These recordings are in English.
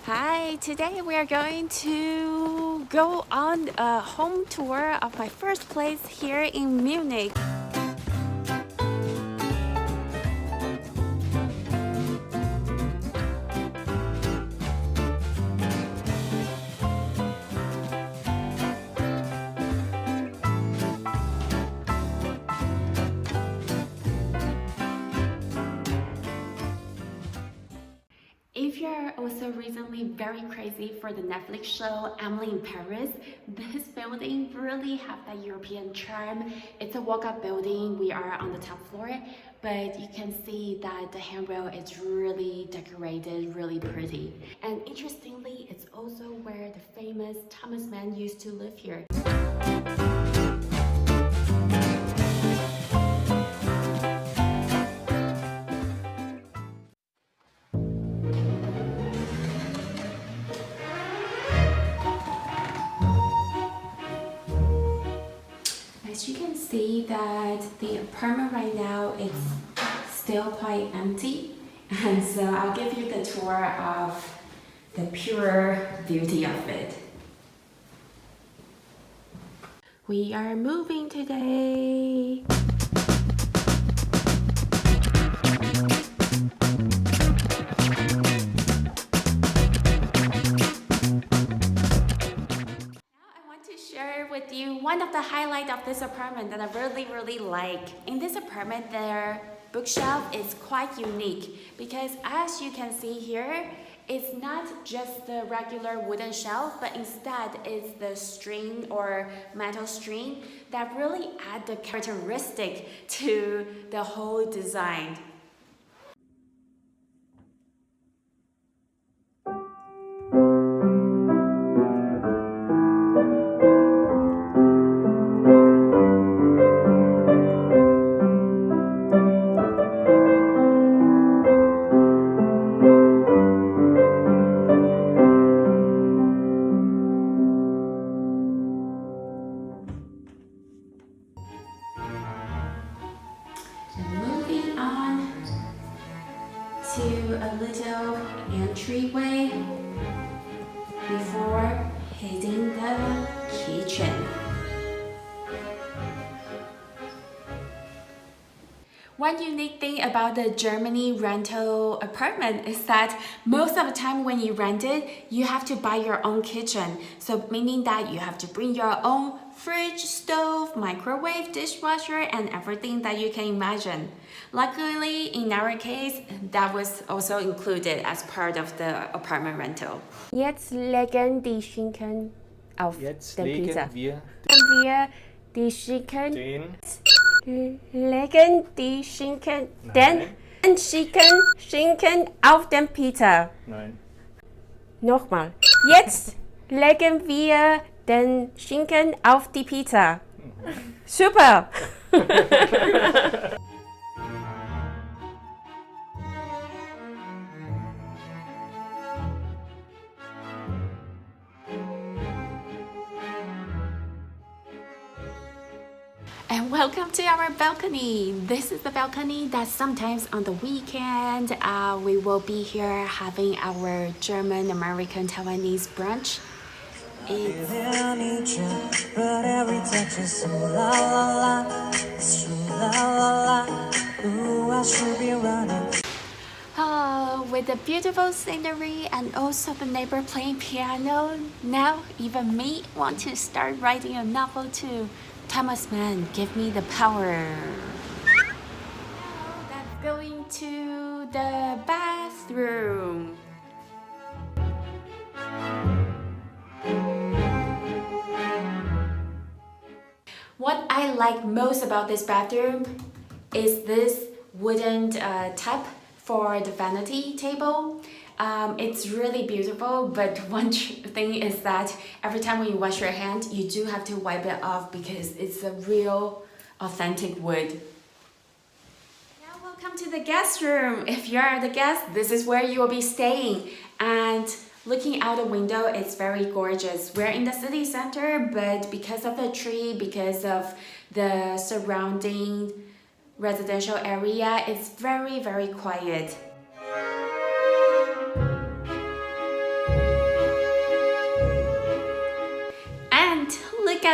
Hi, today we are going to go on a home tour of my first place here in Munich. If you're also recently very crazy for the Netflix show Emily in Paris, this building really have that European charm. It's a walk-up building. We are on the top floor, but you can see that the handrail is really decorated, really pretty. And interestingly, it's also where the famous Thomas Mann used to live here. As you can see that the apartment right now is still quite empty, and so I'll give you the tour of the pure beauty of it. We are moving today. Share with you one of the highlights of this apartment that I really like. In this apartment, their bookshelf is quite unique because as you can see here, it's not just the regular wooden shelf, but instead it's the string or metal string that really add the characteristic to the whole design. Moving on to a little entryway before hitting the kitchen. One unique thing about the Germany rental apartment is that most of the time when you rent it, you have to buy your own kitchen. So meaning that you have to bring your own fridge, stove, microwave, dishwasher, and everything that you can imagine. Luckily, in our case, that was also included as part of the apartment rental. Jetzt legen die Schinken auf Jetzt den legen Pizza. wir Die Schinken den legen die Schinken den Schinken auf den Pizza. Nein. Nochmal. Jetzt legen wir den Schinken auf die Pizza. Super! And welcome to our balcony. This is the balcony that sometimes on the weekend we will be here having our German, American, Taiwanese brunch. I need you, but every touch is so la la la. It's true la la la. Ooh, I should be running. Oh, with the beautiful scenery and also the neighbor playing piano, now even me want to start writing a novel too. Thomas Mann, give me the power. Now that's going to the bathroom. What I like most about this bathroom is this wooden tub for the vanity table. It's really beautiful, but one thing is that every time when you wash your hand, you do have to wipe it off because it's a real authentic wood. Now welcome to the guest room. If you're the guest, this is where you will be staying. And looking out the window, it's very gorgeous. We're in the city center, but because of the tree, because of the surrounding residential area, it's very quiet.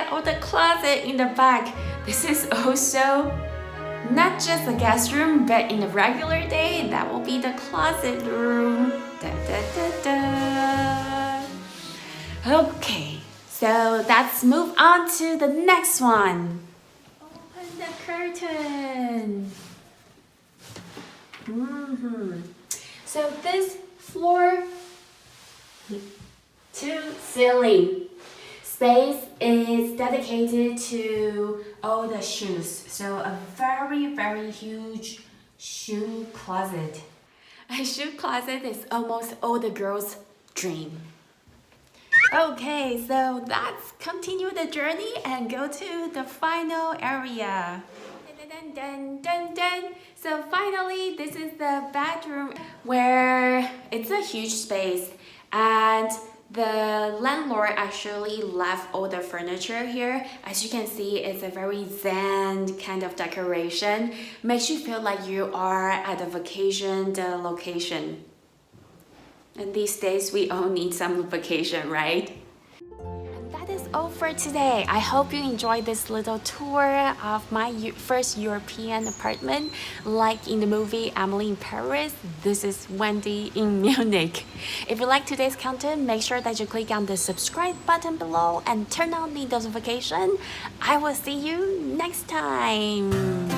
at all the closet in the back. This is also not just a guest room, but in a regular day, that will be the closet room. Da, da, da, da. Okay, so let's move on to the next one. Open the curtain. So this floor to ceiling space is dedicated to all the shoes. So a very huge shoe closet. A shoe closet is almost all the girls' dream. Okay, so let's continue the journey and go to the final area. Dun, dun, dun, dun. So finally, this is the bedroom where it's a huge space and the landlord actually left all the furniture here. As you can see, it's a very zen kind of decoration. Makes you feel like you are at a vacation location. And these days, we all need some vacation, right? And that is all for today. I hope you enjoyed this little tour of my first European apartment. Like in the movie Emily in Paris, this is Wendy in Munich. If you like today's content, make sure that you click on the subscribe button below and turn on the notification. I will see you next time.